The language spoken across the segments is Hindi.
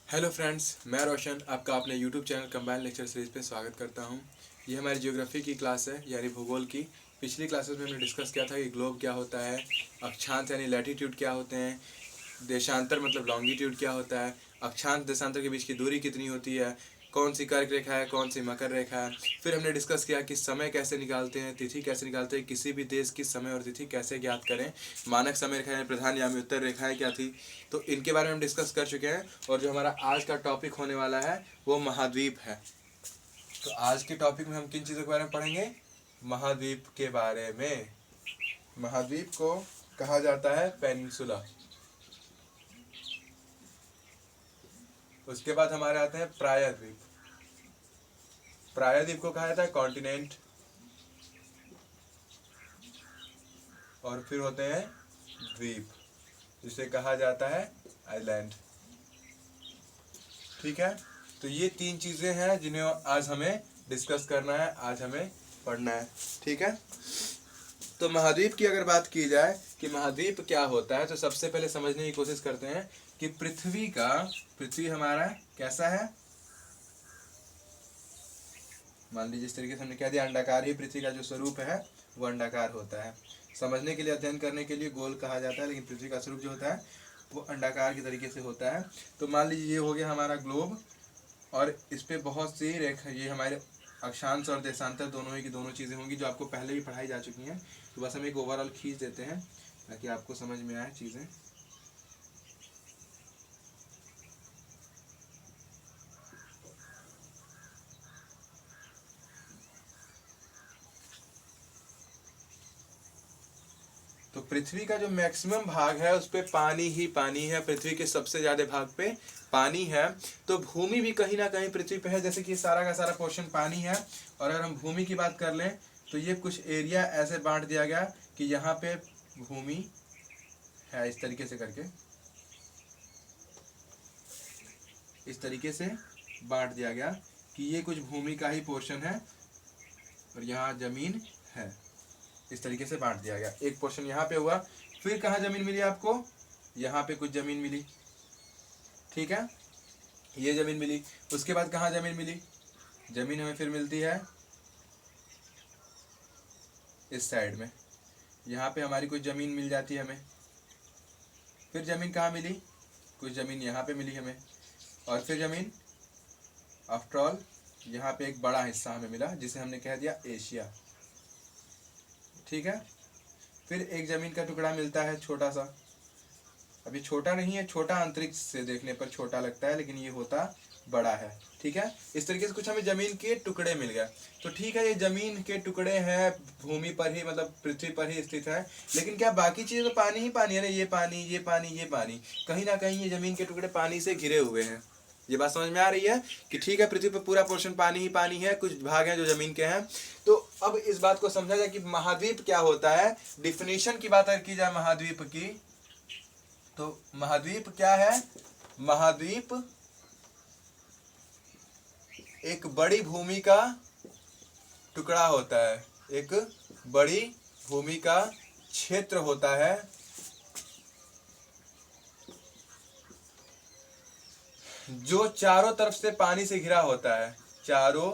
हेलो फ्रेंड्स, मैं रोशन आपका अपने YouTube channel combine lecture series पे स्वागत करता हूं। ये हमारी ज्योग्राफी की क्लास है, यानी भूगोल की। पिछली क्लासेस में हमने डिस्कस किया था कि ग्लोब क्या होता है, अक्षांश यानी लैटीट्यूड क्या होते हैं, देशांतर मतलब लॉन्गिट्यूड क्या होता है, अक्षांश देशांतर के बीच की दूरी कितनी होती है, कौन सी कर्क रेखा है, कौन सी मकर रेखा है। फिर हमने डिस्कस किया कि समय कैसे निकालते हैं, तिथि कैसे निकालते हैं, किसी भी देश की समय और तिथि कैसे ज्ञात करें, मानक समय रेखा प्रधान यामी उत्तर रेखाएं क्या थी। तो इनके बारे में हम डिस्कस कर चुके हैं। और जो हमारा आज का टॉपिक होने वाला है वो महाद्वीप है। तो आज के टॉपिक में हम किन चीज़ों के बारे में पढ़ेंगे? महाद्वीप के बारे में। महाद्वीप को कहा जाता है पेनिनसुला। उसके बाद हमारे आते हैं प्रायद्वीप। प्रायद्वीप को कहा जाता है कॉन्टिनेंट। और फिर होते हैं द्वीप, जिसे कहा जाता है आइलैंड। ठीक है, तो ये तीन चीज़ें हैं जिन्हें आज हमें डिस्कस करना है, आज हमें पढ़ना है। ठीक है, तो महाद्वीप की अगर बात की जाए कि महाद्वीप क्या होता है, तो सबसे पहले समझने की कोशिश करते हैं कि पृथ्वी हमारा कैसा है। मान लीजिए इस तरीके से हमने कह दिया अंडाकार ही पृथ्वी का जो स्वरूप है वो अंडाकार होता है। समझने के लिए, अध्ययन करने के लिए गोल कहा जाता है, लेकिन पृथ्वी का स्वरूप जो होता है वो अंडाकार के तरीके से होता है। तो मान लीजिए ये हो गया हमारा ग्लोब, और इस पे बहुत सी रेखा, ये हमारे अक्षांश और देशांतर दोनों ही की दोनों चीज़ें होंगी जो आपको पहले भी पढ़ाई जा चुकी हैं। तो बस हम एक ओवरऑल खींच देते हैं ताकि आपको समझ में आए चीज़ें। तो पृथ्वी का जो मैक्सिमम भाग है उस पर पानी ही पानी है। पृथ्वी के सबसे ज़्यादा भाग पे पानी है। तो भूमि भी कहीं ना कहीं पृथ्वी पे है, जैसे कि सारा का सारा पोर्शन पानी है। और अगर हम भूमि की बात कर लें तो ये कुछ एरिया ऐसे बांट दिया गया कि यहाँ पे भूमि है, इस तरीके से करके, इस तरीके से बांट दिया गया कि ये कुछ भूमि का ही पोर्शन है और यहाँ जमीन है। इस तरीके से बांट दिया गया। एक पोर्शन यहाँ पे हुआ, फिर कहाँ जमीन मिली आपको? यहाँ पे कुछ जमीन मिली। ठीक है, ये जमीन मिली। उसके बाद कहाँ जमीन मिली? जमीन हमें फिर मिलती है इस साइड में। यहाँ पे हमारी कुछ जमीन मिल जाती है हमें। फिर जमीन कहाँ मिली? कुछ जमीन यहाँ पे मिली हमें। और फिर जमीन आफ्टर ऑल यहाँ पे एक बड़ा हिस्सा हमें मिला जिसे हमने कह दिया एशिया। ठीक है, फिर एक जमीन का टुकड़ा मिलता है छोटा सा। अभी छोटा नहीं है, छोटा अंतरिक्ष से देखने पर छोटा लगता है, लेकिन ये होता बड़ा है। ठीक है, इस तरीके से कुछ हमें जमीन के टुकड़े मिल गए। तो ठीक है, ये जमीन के टुकड़े हैं, भूमि पर ही मतलब पृथ्वी पर ही स्थित है। लेकिन क्या बाकी चीज़ तो पानी ही पानी है ना? ये पानी, ये पानी, ये पानी, कहीं ना कहीं ये जमीन के टुकड़े पानी से घिरे हुए हैं। ये बात समझ में आ रही है कि ठीक है, पृथ्वी पर पूरा पोर्शन पानी ही पानी है, कुछ भाग हैं जो जमीन के हैं। तो अब इस बात को समझा जाए कि महाद्वीप क्या होता है। डिफिनीशन की बात अगर की जाए महाद्वीप की, तो महाद्वीप क्या है? महाद्वीप एक बड़ी भूमि का टुकड़ा होता है, एक बड़ी भूमि का क्षेत्र होता है जो चारों तरफ से पानी से घिरा होता है, चारों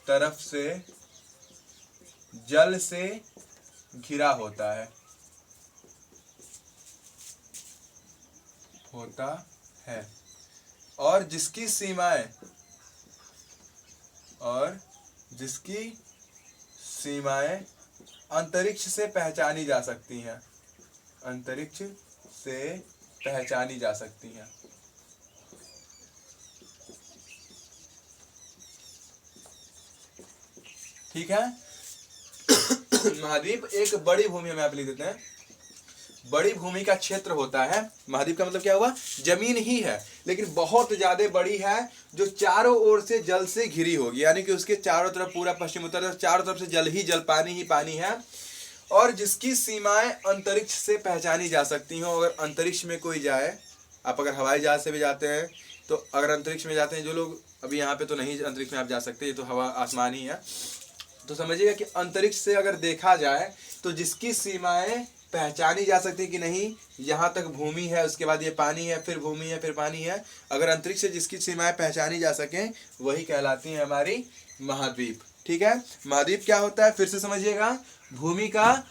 तरफ से जल से घिरा होता है और जिसकी सीमाएं अंतरिक्ष से पहचानी जा सकती हैं, अंतरिक्ष से पहचानी जा सकती हैं। ठीक है, महाद्वीप एक बड़ी भूमि में आप लिख देते हैं, बड़ी भूमि का क्षेत्र होता है। महाद्वीप का मतलब क्या हुआ? जमीन ही है लेकिन बहुत ज्यादा बड़ी है, जो चारों ओर से जल से घिरी होगी, यानी कि उसके चारों तरफ, पूरा पश्चिम उत्तर चारों तरफ से जल ही जल, पानी ही पानी है। और जिसकी सीमाएं अंतरिक्ष से पहचानी जा सकती हैं। अगर अंतरिक्ष में कोई जाए, आप अगर हवाई जहाज से भी जाते हैं, तो अगर अंतरिक्ष में जाते हैं, जो लोग अभी यहाँ पे तो नहीं अंतरिक्ष में आप जा सकते, ये तो हवा आसमान ही है, तो समझिएगा कि अंतरिक्ष से अगर देखा जाए तो जिसकी सीमाएं पहचानी जा सकती है कि नहीं, यहाँ तक भूमि है, उसके बाद ये पानी है, फिर भूमि है, फिर पानी है। अगर अंतरिक्ष से जिसकी सीमाएं पहचानी जा सकें वही कहलाती है हमारी महाद्वीप। ठीक है, महाद्वीप क्या होता है फिर से समझिएगा, भूमि का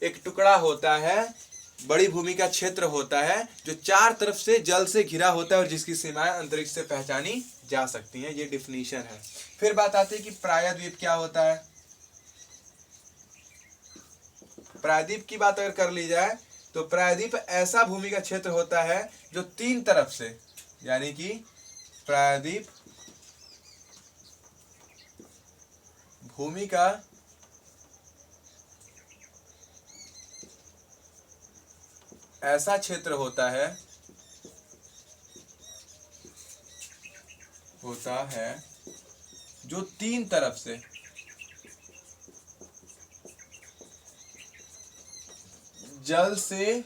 एक टुकड़ा होता है, बड़ी भूमि का क्षेत्र होता है जो चार तरफ से जल से घिरा होता है और जिसकी सीमाएं अंतरिक्ष से पहचानी जा सकती हैं। ये डिफिनीशन है। फिर बात आती है कि प्रायद्वीप क्या होता है। प्रायद्वीप की बात अगर कर ली जाए तो प्रायद्वीप ऐसा भूमि का क्षेत्र होता है जो तीन तरफ से, यानी कि प्रायद्वीप भूमि का ऐसा क्षेत्र होता है जो तीन तरफ से जल से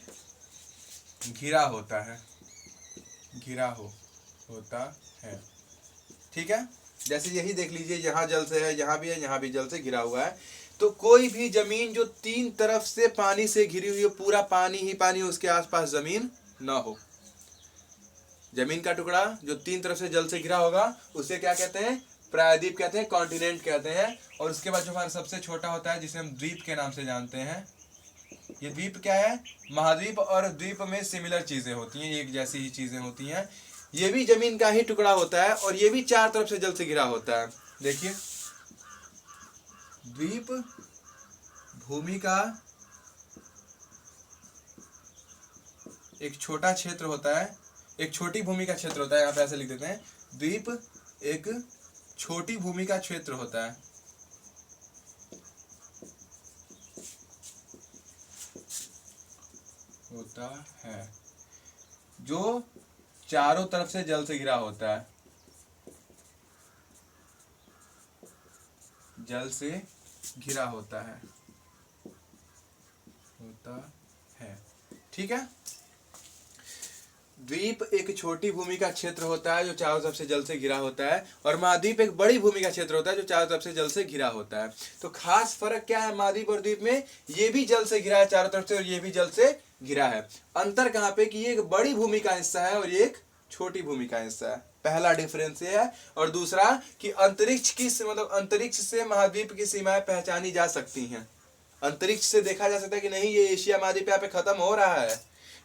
घिरा होता है, होता है। ठीक है, जैसे यही देख लीजिए, यहाँ जल से है, यहाँ भी है, यहाँ भी जल से घिरा हुआ है। तो कोई भी जमीन जो तीन तरफ से पानी से घिरी हुई हो, पूरा पानी ही पानी, उसके आसपास जमीन ना हो, जमीन का टुकड़ा जो तीन तरफ से जल से घिरा होगा उसे क्या कहते हैं, प्रायद्वीप कहते हैं, कॉन्टिनेंट कहते हैं। और उसके बाद जो हमारा सबसे छोटा होता है जिसे हम द्वीप के नाम से जानते हैं, ये द्वीप क्या है, महाद्वीप और द्वीप में सिमिलर चीजें होती हैं, एक जैसी ही चीजें होती हैं। ये भी जमीन का ही टुकड़ा होता है और ये भी चार तरफ से जल से घिरा होता है। देखिए, द्वीप भूमि का एक छोटा क्षेत्र होता है, एक छोटी भूमि का क्षेत्र होता है, यहाँ पे ऐसे लिख देते हैं, द्वीप एक छोटी भूमि का क्षेत्र होता है। जो चारों तरफ से जल से घिरा होता है, जल से घिरा होता है। ठीक है, द्वीप एक छोटी भूमि का क्षेत्र होता है जो चारों तरफ से जल से घिरा होता है, और महाद्वीप एक बड़ी भूमि का क्षेत्र होता है जो चारों तरफ से जल से घिरा होता है। तो खास फर्क क्या है महाद्वीप और द्वीप में, ये भी जल से घिरा है चारों तरफ से और ये भी जल से घिरा है। अंतर कहाँ पे कि ये एक बड़ी भूमि का हिस्सा है और ये एक छोटी भूमि का हिस्सा है, पहला डिफरेंस ये है। और दूसरा कि अंतरिक्ष की मतलब अंतरिक्ष से महाद्वीप की सीमाएं पहचानी जा सकती हैं, अंतरिक्ष से देखा जा सकता है कि नहीं ये एशिया महाद्वीप यहाँ पे खत्म हो रहा है,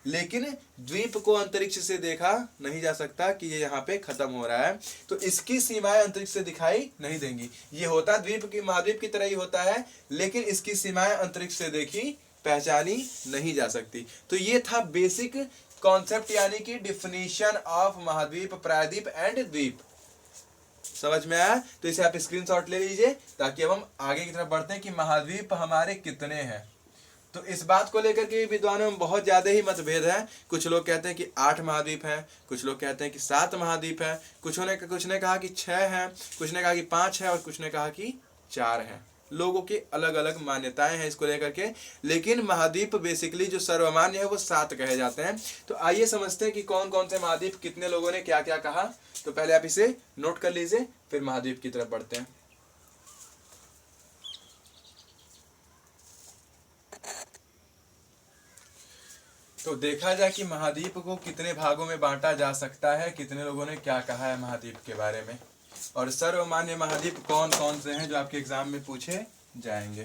लेकिन द्वीप को अंतरिक्ष से देखा नहीं जा सकता कि ये यहाँ पे खत्म हो रहा है, तो इसकी सीमाएं अंतरिक्ष से दिखाई नहीं देंगी। ये होता द्वीप की महाद्वीप की तरह ही होता है, लेकिन इसकी सीमाएं अंतरिक्ष से देखी पहचानी नहीं जा सकती। तो ये था बेसिक कॉन्सेप्ट, यानी कि डिफिनीशन ऑफ महाद्वीप, प्रायद्वीप एंड द्वीप। समझ में आया? तो इसे आप स्क्रीनशॉट ले लीजिए ताकि अब हम आगे की तरफ बढ़ते हैं कि महाद्वीप हमारे कितने हैं। तो इस बात को लेकर के विद्वानों में बहुत ज्यादा ही मतभेद है। कुछ लोग कहते हैं कि 8 महाद्वीप हैं, कुछ लोग कहते हैं कि 7 महाद्वीप हैं, कुछ ने कहा कि 6 हैं, कुछ ने कहा कि 5 है और कुछ ने कहा कि 4 हैं। लोगों की अलग अलग मान्यताएं हैं इसको लेकर के, लेकिन महाद्वीप बेसिकली जो सर्वमान्य है वो 7 कहे जाते हैं। तो आइए समझते हैं कि कौन कौन से महाद्वीप, कितने लोगों ने क्या क्या कहा। तो पहले आप इसे नोट कर लीजिए, फिर महाद्वीप की तरफ बढ़ते हैं। तो देखा जाए कि महाद्वीप को कितने भागों में बांटा जा सकता है, कितने लोगों ने क्या कहा है महाद्वीप के बारे में, और सर्वमान्य महाद्वीप कौन कौन से हैं जो आपके एग्जाम में पूछे जाएंगे।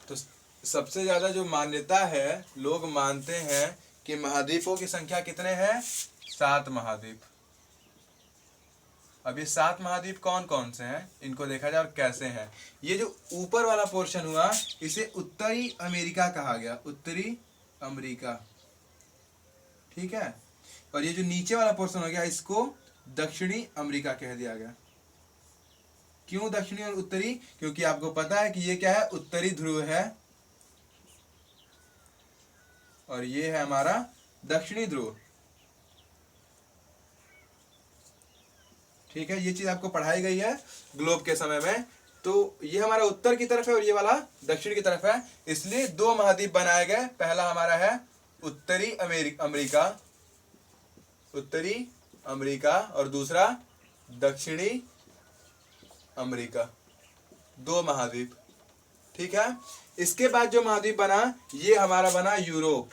तो सबसे ज्यादा जो मान्यता है, लोग मानते हैं कि महाद्वीपों की संख्या कितने हैं, 7 महाद्वीप। अब ये 7 महाद्वीप कौन कौन से हैं इनको देखा जाए और कैसे हैं। ये जो ऊपर वाला पोर्शन हुआ इसे उत्तरी अमेरिका कहा गया, उत्तरी अमेरिका, ठीक है। और ये जो नीचे वाला पोर्शन हो गया इसको दक्षिणी अमेरिका कह दिया गया। क्यों दक्षिणी और उत्तरी? क्योंकि आपको पता है कि ये क्या है, उत्तरी ध्रुव है और ये है हमारा दक्षिणी ध्रुव, ठीक है। ये चीज आपको पढ़ाई गई है ग्लोब के समय में। तो ये हमारा उत्तर की तरफ है और ये वाला दक्षिण की तरफ है, इसलिए 2 महाद्वीप बनाए गए। पहला हमारा है उत्तरी अमेरिका, उत्तरी अमेरिका, और दूसरा दक्षिणी अमेरिका, 2 महाद्वीप, ठीक है। इसके बाद जो महाद्वीप बना ये हमारा बना यूरोप।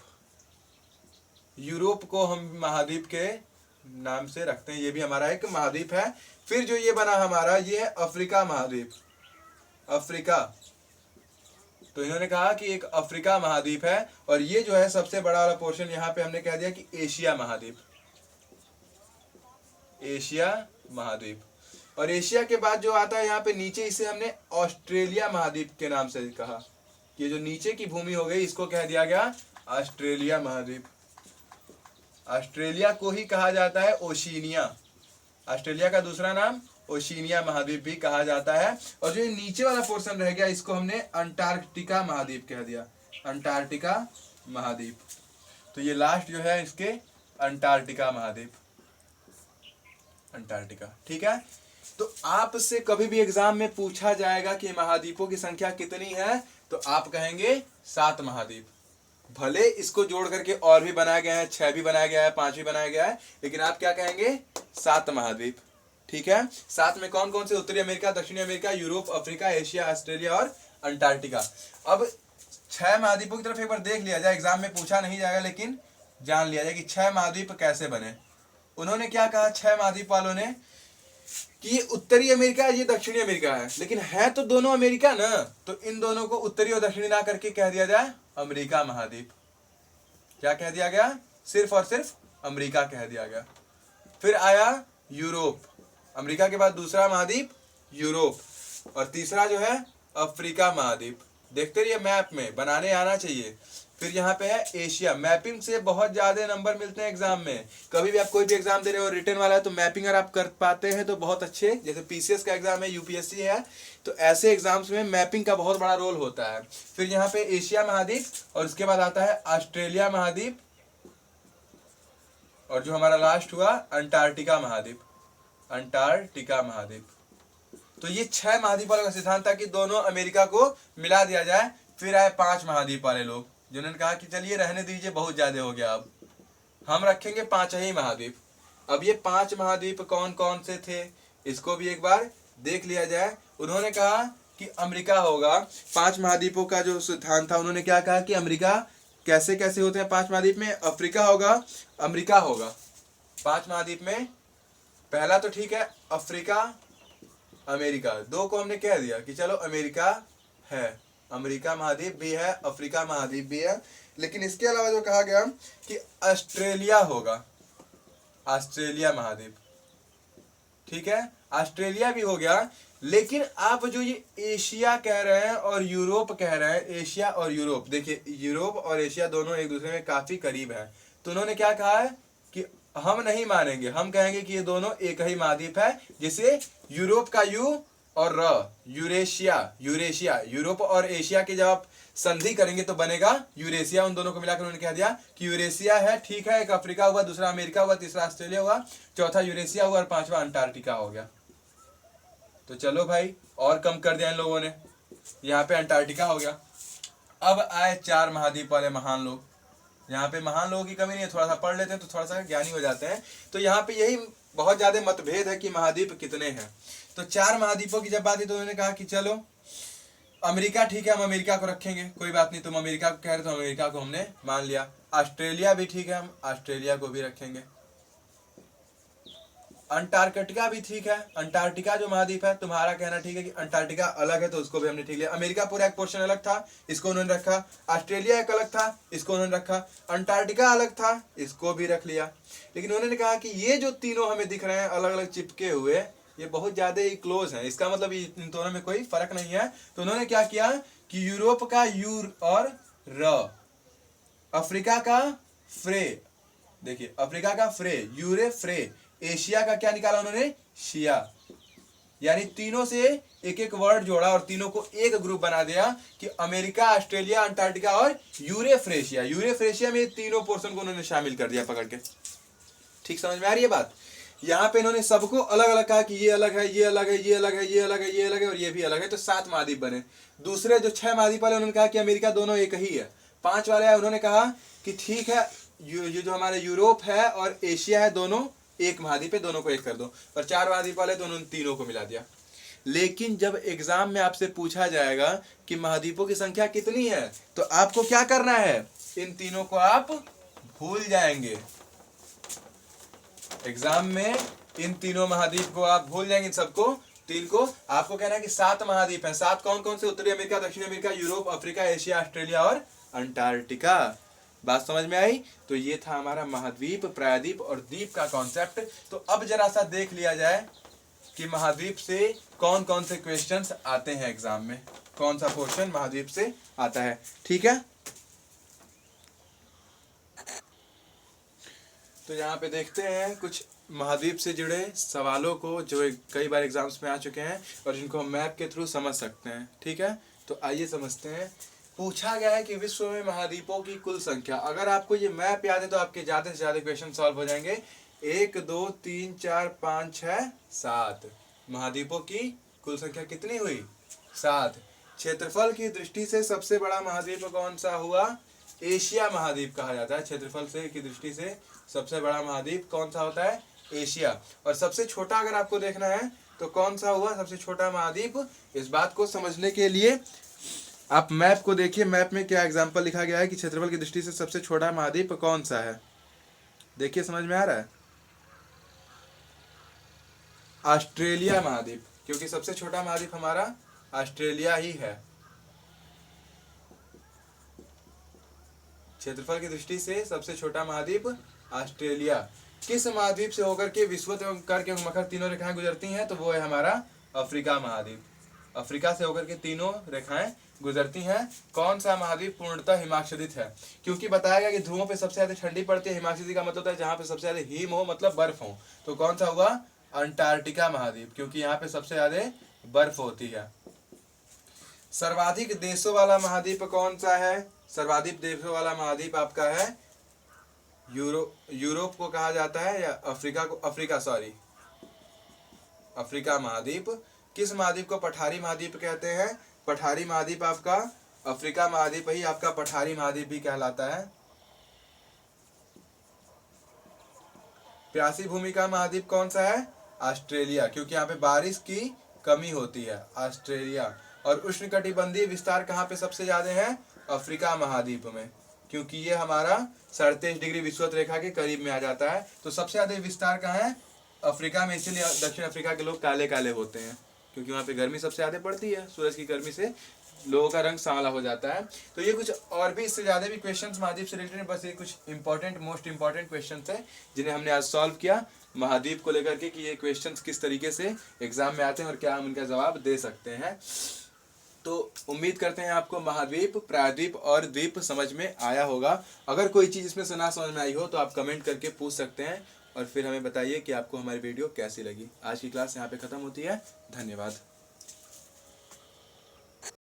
यूरोप को हम महाद्वीप के नाम से रखते हैं, ये भी हमारा एक महाद्वीप है। फिर जो ये बना हमारा ये है अफ्रीका महाद्वीप, अफ्रीका। तो इन्होंने कहा कि एक अफ्रीका महाद्वीप है। और ये जो है सबसे बड़ा वाला पोर्शन यहाँ पे हमने कह दिया कि एशिया महाद्वीप, एशिया महाद्वीप। और एशिया के बाद जो आता है यहाँ पे नीचे, इसे हमने ऑस्ट्रेलिया महाद्वीप के नाम से कहा। ये जो नीचे की भूमि हो गई इसको कह दिया गया ऑस्ट्रेलिया महाद्वीप। ऑस्ट्रेलिया को ही कहा जाता है ओशिनिया, ऑस्ट्रेलिया का दूसरा नाम ओशिनिया महाद्वीप भी कहा जाता है। और जो ये नीचे वाला पोर्शन रह गया इसको हमने अंटार्कटिका महाद्वीप कह दिया, अंटार्कटिका महाद्वीप। तो ये लास्ट जो है इसके अंटार्कटिका महाद्वीप, अंटार्कटिका। ठीक है, तो आपसे कभी भी एग्जाम में पूछा जाएगा कि महाद्वीपों की संख्या कितनी है, तो आप कहेंगे 7 महाद्वीप। भले इसको जोड़ करके और भी बनाया गया है, 6 भी बनाया गया है, 5 भी बनाया गया है, लेकिन आप क्या कहेंगे 7 महाद्वीप। ठीक है, 7 में कौन कौन से? उत्तरी अमेरिका, दक्षिणी America, Europe, Africa, Asia, Australia और अंटार्कटिका। अब 6 महाद्वीपों की तरफ एक बार देख लिया जाए, एग्जाम में पूछा नहीं जाएगा लेकिन जान लिया जाए कि 6 महाद्वीप कैसे बने। उन्होंने क्या कहा 6 महाद्वीप वालों ने कि ये उत्तरी अमेरिका है, ये दक्षिणी अमेरिका है, लेकिन है तो दोनों अमेरिका ना, तो इन दोनों को उत्तरी और दक्षिणी ना करके कह दिया जाए अमेरिका महाद्वीप। क्या कह दिया गया? सिर्फ और सिर्फ अमेरिका कह दिया गया। फिर आया यूरोप, अमेरिका के बाद दूसरा महाद्वीप यूरोप, और तीसरा जो है अफ्रीका महाद्वीप। देखते रहिए, मैप में बनाने आना चाहिए। फिर यहाँ पे है एशिया। मैपिंग से बहुत ज्यादा नंबर मिलते हैं एग्जाम में। कभी भी आप कोई भी एग्जाम दे रहे हो रिटर्न वाला है, तो मैपिंग अगर आप कर पाते हैं तो बहुत अच्छे। जैसे पीसीएस का एग्जाम है, यूपीएससी है, तो ऐसे एग्जाम्स में मैपिंग का बहुत बड़ा रोल होता है। फिर यहाँ पे एशिया महाद्वीप, और उसके बाद आता है ऑस्ट्रेलिया महाद्वीप, और जो हमारा लास्ट हुआ अंटार्कटिका महाद्वीप, अंटार्कटिका महाद्वीप। तो ये 6 महाद्वीप वालों का सिद्धांत था कि दोनों अमेरिका को मिला दिया जाए। फिर आए 5 महाद्वीप वाले लोग, जिन्होंने कहा कि चलिए रहने दीजिए, बहुत ज्यादा हो गया, अब हम रखेंगे 5 ही महाद्वीप। अब ये 5 महाद्वीप कौन कौन से थे इसको भी एक बार देख लिया जाए। उन्होंने कहा कि अमेरिका होगा। 5 महाद्वीपों का जो सिद्धांत था, उन्होंने क्या कहा कि अमेरिका कैसे कैसे होते हैं 5 महाद्वीप में? अफ्रीका होगा, अमेरिका होगा 5 महाद्वीप में। पहला तो ठीक है अफ्रीका अमेरिका, 2 को हमने कह दिया कि चलो अमेरिका है, अमेरिका महाद्वीप भी है, अफ्रीका महाद्वीप भी है। लेकिन इसके अलावा जो कहा गया कि ऑस्ट्रेलिया होगा, ऑस्ट्रेलिया महाद्वीप। ठीक है, ऑस्ट्रेलिया भी हो गया। लेकिन आप जो ये एशिया कह रहे हैं और यूरोप कह रहे हैं, एशिया और यूरोप, देखिए यूरोप और एशिया दोनों एक दूसरे में काफी करीब है। तो उन्होंने क्या कहा है कि हम नहीं मानेंगे, हम कहेंगे कि ये दोनों एक ही महाद्वीप है, जिसे यूरोप का यू और र, यूरेशिया, यूरेशिया, यूरोप और एशिया के जब आप संधि करेंगे तो बनेगा यूरेशिया। उन दोनों को मिलाकर उन्होंने कह दिया कि यूरेशिया है। ठीक है, एक अफ्रीका हुआ, दूसरा अमेरिका हुआ, तीसरा ऑस्ट्रेलिया हुआ, चौथा यूरेशिया हुआ और 5वां अंटार्कटिका हो गया। तो चलो भाई, और कम कर दिया इन लोगों ने, यहाँ पे अंटार्कटिका हो गया। अब आए 4 महाद्वीप वाले महान लोग। यहाँ पे महान लोगों की कमी नहीं है, थोड़ा सा पढ़ लेते हैं तो थोड़ा सा ज्ञानी हो जाते हैं। तो यहाँ पे यही बहुत ज्यादा मतभेद है कि महाद्वीप कितने हैं। तो 4 महाद्वीपों की जब बात है तो उन्होंने कहा कि चलो अमेरिका ठीक है, हम अमेरिका को रखेंगे, कोई बात नहीं, तुम अमेरिका को कह रहे हो तो अमेरिका को हमने मान लिया। ऑस्ट्रेलिया भी ठीक है, हम ऑस्ट्रेलिया को भी रखेंगे। अंटार्कटिका भी ठीक है, अंटार्कटिका जो महाद्वीप है, तुम्हारा कहना ठीक है कि अंटार्कटिका अलग है, तो उसको भी हमने ठीक लिया। अमेरिका पूरा एक पोर्शन अलग था, इसको उन्होंने रखा। ऑस्ट्रेलिया एक अलग था, इसको उन्होंने रखा। अंटार्कटिका अलग था, इसको भी रख लिया। लेकिन उन्होंने कहा कि ये जो तीनों हमें दिख रहे हैं अलग अलग चिपके हुए, ये बहुत ज्यादा ही क्लोज है, इसका मतलब इन दोनों में कोई फर्क नहीं है। तो उन्होंने क्या किया कि यूरोप का यूर और र, अफ्रीका का फ्रे, देखिए अफ्रीका का फ्रे, यूरे फ्रे, एशिया का क्या निकाला उन्होंने? शिया। यानी तीनों से एक एक वर्ड जोड़ा और तीनों को एक ग्रुप बना दिया कि अमेरिका, ऑस्ट्रेलिया, अंटार्कटिका और यूरेफ्रेशिया। यूरेफ्रेशिया में तीनों पोर्शन को उन्होंने शामिल कर दिया पकड़ के। ठीक समझ में आ रही है बात? यहाँ पे इन्होंने सबको अलग अलग कहा कि ये अलग है, ये अलग है, ये अलग है, ये अलग है, ये अलग है और ये भी अलग है। तो 7 महाद्वीप बने। दूसरे जो 6 महाद्वीप वाले उन्होंने कहा कि अमेरिका दोनों एक ही है। 5 वाले हैं, उन्होंने कहा कि ठीक है, ये जो हमारे यूरोप है और एशिया है, दोनों एक महाद्वीप है, दोनों को एक कर दो। और 4 महाद्वीप वाले तो उन्होंने तीनों को मिला दिया। लेकिन जब एग्जाम में आपसे पूछा जाएगा कि महाद्वीपों की संख्या कितनी है, तो आपको क्या करना है, इन तीनों को आप भूल जाएंगे। एग्जाम में इन तीनों महाद्वीप को आप भूल जाएंगे, इन सबको, तीन को। आपको कहना है कि 7 महाद्वीप हैं। 7 कौन कौन से? उत्तरी अमेरिका, दक्षिण America, Europe, Africa, Asia, Australia और अंटार्कटिका। बात समझ में आई? तो ये था हमारा महाद्वीप, प्रायद्वीप और द्वीप का कॉन्सेप्ट। तो अब जरा सा देख लिया जाए कि महाद्वीप से कौन कौन से क्वेश्चंस आते हैं एग्जाम में, कौन सा क्वेश्चन महाद्वीप से आता है। ठीक है, तो यहाँ पे देखते हैं कुछ महाद्वीप से जुड़े सवालों को जो कई बार एग्जाम्स में आ चुके हैं और जिनको हम मैप के थ्रू समझ सकते हैं। ठीक है, तो आइए समझते हैं। पूछा गया है कि विश्व में महाद्वीपों की कुल संख्या। अगर आपको ये मैप याद है तो आपके ज़्यादा से ज़्यादा क्वेश्चन सॉल्व हो जाएंगे। 1 2 3 4 5 6 7 महाद्वीपों की कुल संख्या कितनी हुई? 7। क्षेत्रफल की दृष्टि से सबसे बड़ा महाद्वीप कौन सा हुआ? एशिया महाद्वीप कहा जाता है। क्षेत्रफल से की दृष्टि से सबसे बड़ा महाद्वीप कौन सा होता है? एशिया। और सबसे छोटा अगर आपको देखना है तो कौन सा हुआ सबसे छोटा महाद्वीप? इस बात को समझने के लिए आप मैप को देखिए। मैप में क्या एग्जांपल लिखा गया है कि क्षेत्रफल की दृष्टि से सबसे छोटा महाद्वीप कौन सा है? देखिए, समझ में आ रहा है? ऑस्ट्रेलिया महाद्वीप, क्योंकि सबसे छोटा महाद्वीप हमारा ऑस्ट्रेलिया ही है। क्षेत्रफल की दृष्टि से सबसे छोटा महाद्वीप ऑस्ट्रेलिया। किस महाद्वीप से होकर के विषुवत एवं कर्क एवं मकर तीनों रेखाएं गुजरती हैं? तो वो है हमारा अफ्रीका महाद्वीप। अफ्रीका से होकर के तीनों रेखाएं गुजरती हैं। कौन सा महाद्वीप पूर्णतः हिमाच्छादित है? क्योंकि बताया गया कि ध्रुवों पे सबसे ज्यादा ठंडी पड़ती है। हिमाच्छादित का मतलब होता है जहाँ पे सबसे ज्यादा हिम हो, मतलब बर्फ हो। तो कौन सा हुआ? अंटार्कटिका महाद्वीप, क्योंकि यहाँ पे सबसे ज्यादा बर्फ होती है। सर्वाधिक देशों वाला महाद्वीप कौन सा है? सर्वाधिक देशों वाला महाद्वीप आपका है यूरोप को कहा जाता है, या अफ्रीका महाद्वीप। किस महाद्वीप को पठारी महाद्वीप कहते हैं? पठारी महाद्वीप आपका अफ्रीका महाद्वीप ही आपका पठारी महाद्वीप भी कहलाता है। प्यासी भूमि का महाद्वीप कौन सा है? ऑस्ट्रेलिया, क्योंकि यहाँ पे बारिश की कमी होती है, ऑस्ट्रेलिया। और उष्णकटिबंधीय विस्तार कहाँ पे सबसे ज्यादा है? अफ्रीका महाद्वीप में, क्योंकि ये हमारा 37 डिग्री विषुवत रेखा के करीब में आ जाता है। तो सबसे ज्यादा विस्तार कहाँ है? अफ्रीका में। इसलिए दक्षिण अफ्रीका के लोग काले काले होते हैं, क्योंकि वहाँ पे गर्मी सबसे ज्यादा पड़ती है। सूरज की गर्मी से लोगों का रंग सांवला हो जाता है। तो ये कुछ और भी इससे ज्यादा भी क्वेश्चंस महाद्वीप से रिलेटेड, बस ये कुछ इंपॉर्टेंट मोस्ट इंपॉर्टेंट क्वेश्चंस है जिन्हें हमने आज सॉल्व किया महाद्वीप को लेकर के, कि ये क्वेश्चंस किस तरीके से एग्जाम में आते हैं और क्या हम इनका जवाब दे सकते हैं। तो उम्मीद करते हैं आपको महाद्वीप, प्रायद्वीप और द्वीप समझ में आया होगा। अगर कोई चीज़ इसमें से ना समझ में आई हो तो आप कमेंट करके पूछ सकते हैं और फिर हमें बताइए कि आपको हमारी वीडियो कैसी लगी। आज की क्लास यहाँ पे ख़त्म होती है। धन्यवाद।